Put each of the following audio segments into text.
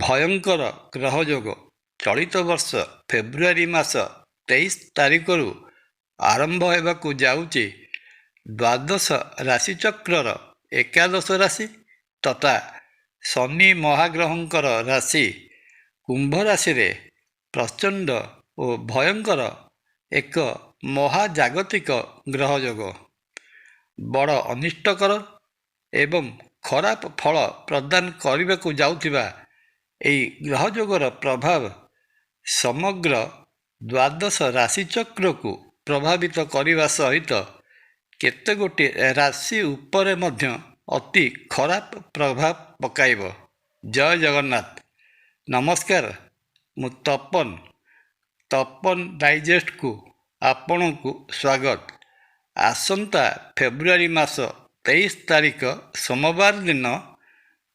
ଭୟଙ୍କର ଗ୍ରହଯୋଗ ଚଳିତ ବର୍ଷ ଫେବୃଆରୀ ମାସ 23 ତାରିଖରୁ ଆରମ୍ଭ ହେବାକୁ ଯାଉଛି। ଦ୍ୱାଦଶ ରାଶିଚକ୍ରର ଏକାଦଶ ରାଶି ତଥା ଶନି ମହାଗ୍ରହଙ୍କର ରାଶି କୁମ୍ଭ ରାଶିରେ ପ୍ରଚଣ୍ଡ ଓ ଭୟଙ୍କର ଏକ ମହାଜାଗତିକ ଗ୍ରହଯୋଗ ବଡ଼ ଅନିଷ୍ଟକର ଏବଂ ଖରାପ ଫଳ ପ୍ରଦାନ କରିବାକୁ ଯାଉଥିବା ଏହି ଗ୍ରହଯୋଗର ପ୍ରଭାବ ସମଗ୍ର ଦ୍ୱାଦଶ ରାଶିଚକ୍ରକୁ ପ୍ରଭାବିତ କରିବା ସହିତ କେତେଗୋଟି ରାଶି ଉପରେ ମଧ୍ୟ ଅତି ଖରାପ ପ୍ରଭାବ ପକାଇବ। ଜୟ ଜଗନ୍ନାଥ। ନମସ୍କାର, ମୁଁ ତପନ ଡାଇଜେଷ୍ଟକୁ ଆପଣଙ୍କୁ ସ୍ୱାଗତ। ଆସନ୍ତା ଫେବୃଆରୀ ମାସ 23 ତାରିଖ ସୋମବାର ଦିନ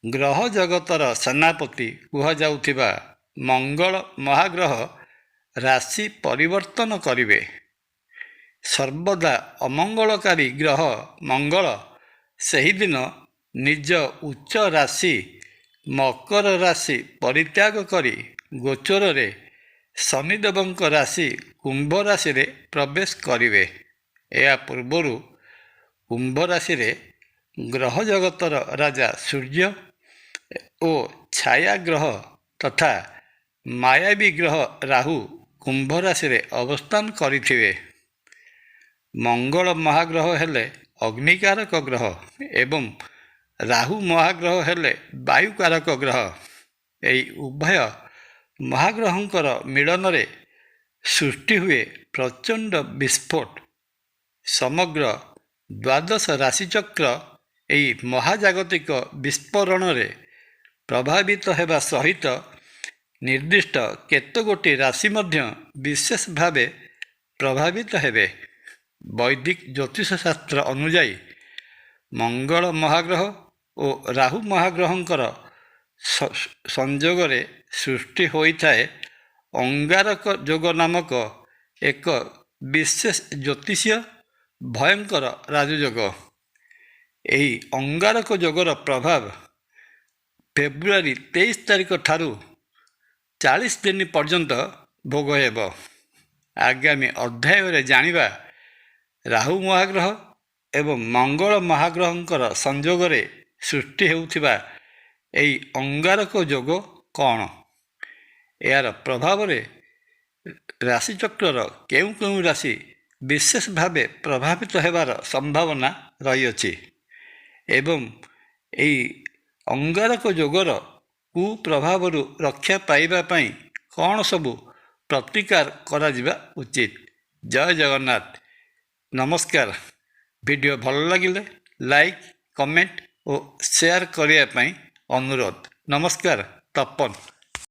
ଗ୍ରହ ଜଗତର ସେନାପତି କୁହାଯାଉଥିବା ମଙ୍ଗଳ ମହାଗ୍ରହ ରାଶି ପରିବର୍ତ୍ତନ କରିବେ। ସର୍ବଦା ଅମଙ୍ଗଳକାରୀ ଗ୍ରହ ମଙ୍ଗଳ ସେହିଦିନ ନିଜ ଉଚ୍ଚ ରାଶି ମକର ରାଶି ପରିତ୍ୟାଗ କରି ଗୋଚରରେ ଶନିଦେବଙ୍କ ରାଶି କୁମ୍ଭ ରାଶିରେ ପ୍ରବେଶ କରିବେ। ଏହା ପୂର୍ବରୁ କୁମ୍ଭ ରାଶିରେ ଗ୍ରହ ଜଗତର ରାଜା ସୂର୍ଯ୍ୟ ଓ ଛାୟା ଗ୍ରହ ତଥା ମାୟାବୀ ଗ୍ରହ ରାହୁ କୁମ୍ଭ ରାଶିରେ ଅବସ୍ଥାନ କରିଥିବେ। ମଙ୍ଗଳ ମହାଗ୍ରହ ହେଲେ ଅଗ୍ନିକାରକ ଗ୍ରହ ଏବଂ ରାହୁ ମହାଗ୍ରହ ହେଲେ ବାୟୁକାରକ ଗ୍ରହ। ଏହି ଉଭୟ ମହାଗ୍ରହଙ୍କର ମିଳନରେ ସୃଷ୍ଟି ହୁଏ ପ୍ରଚଣ୍ଡ ବିସ୍ଫୋଟ। ସମଗ୍ର ଦ୍ୱାଦଶ ରାଶିଚକ୍ର ଏହି ମହାଜାଗତିକ ବିସ୍ଫୋରଣରେ ପ୍ରଭାବିତ ହେବା ସହିତ ନିର୍ଦ୍ଦିଷ୍ଟ କେତେଗୋଟି ରାଶି ମଧ୍ୟ ବିଶେଷ ଭାବେ ପ୍ରଭାବିତ ହେବେ। ବୈଦିକ ଜ୍ୟୋତିଷ ଶାସ୍ତ୍ର ଅନୁଯାୟୀ ମଙ୍ଗଳ ମହାଗ୍ରହ ଓ ରାହୁ ମହାଗ୍ରହଙ୍କର ସଂଯୋଗରେ ସୃଷ୍ଟି ହୋଇଥାଏ ଅଙ୍ଗାରକ ଯୋଗ ନାମକ ଏକ ବିଶେଷ ଜ୍ୟୋତିଷୀୟ ଭୟଙ୍କର ରାଜଯୋଗ। ଏହି ଅଙ୍ଗାରକ ଯୋଗର ପ୍ରଭାବ ଫେବୃଆରୀ 23 ତାରିଖ ଠାରୁ 40 ଦିନ ପର୍ଯ୍ୟନ୍ତ ଭୋଗ ହେବ। ଆଗାମୀ ଅଧ୍ୟାୟରେ ଜାଣିବା ରାହୁ ମହାଗ୍ରହ ଏବଂ ମଙ୍ଗଳ ମହାଗ୍ରହଙ୍କର ସଂଯୋଗରେ ସୃଷ୍ଟି ହେଉଥିବା ଏହି ଅଙ୍ଗାରକ ଯୋଗ କ'ଣ? ଏହାର ପ୍ରଭାବରେ ରାଶିଚକ୍ରର କେଉଁ କେଉଁ ରାଶି ବିଶେଷ ଭାବେ ପ୍ରଭାବିତ ହେବାର ସମ୍ଭାବନା ରହିଅଛି ଏବଂ ଏହି ଅଙ୍ଗାରକ ଯୋଗର କୁପ୍ରଭାବରୁ ରକ୍ଷା ପାଇବା ପାଇଁ କ'ଣ ସବୁ ପ୍ରତିକାର କରାଯିବା ଉଚିତ। ଜୟ ଜଗନ୍ନାଥ। ନମସ୍କାର। ଭିଡ଼ିଓ ଭଲ ଲାଗିଲେ ଲାଇକ୍, କମେଣ୍ଟ ଓ ସେୟାର କରିବା ପାଇଁ ଅନୁରୋଧ। ନମସ୍କାର। ତପନ।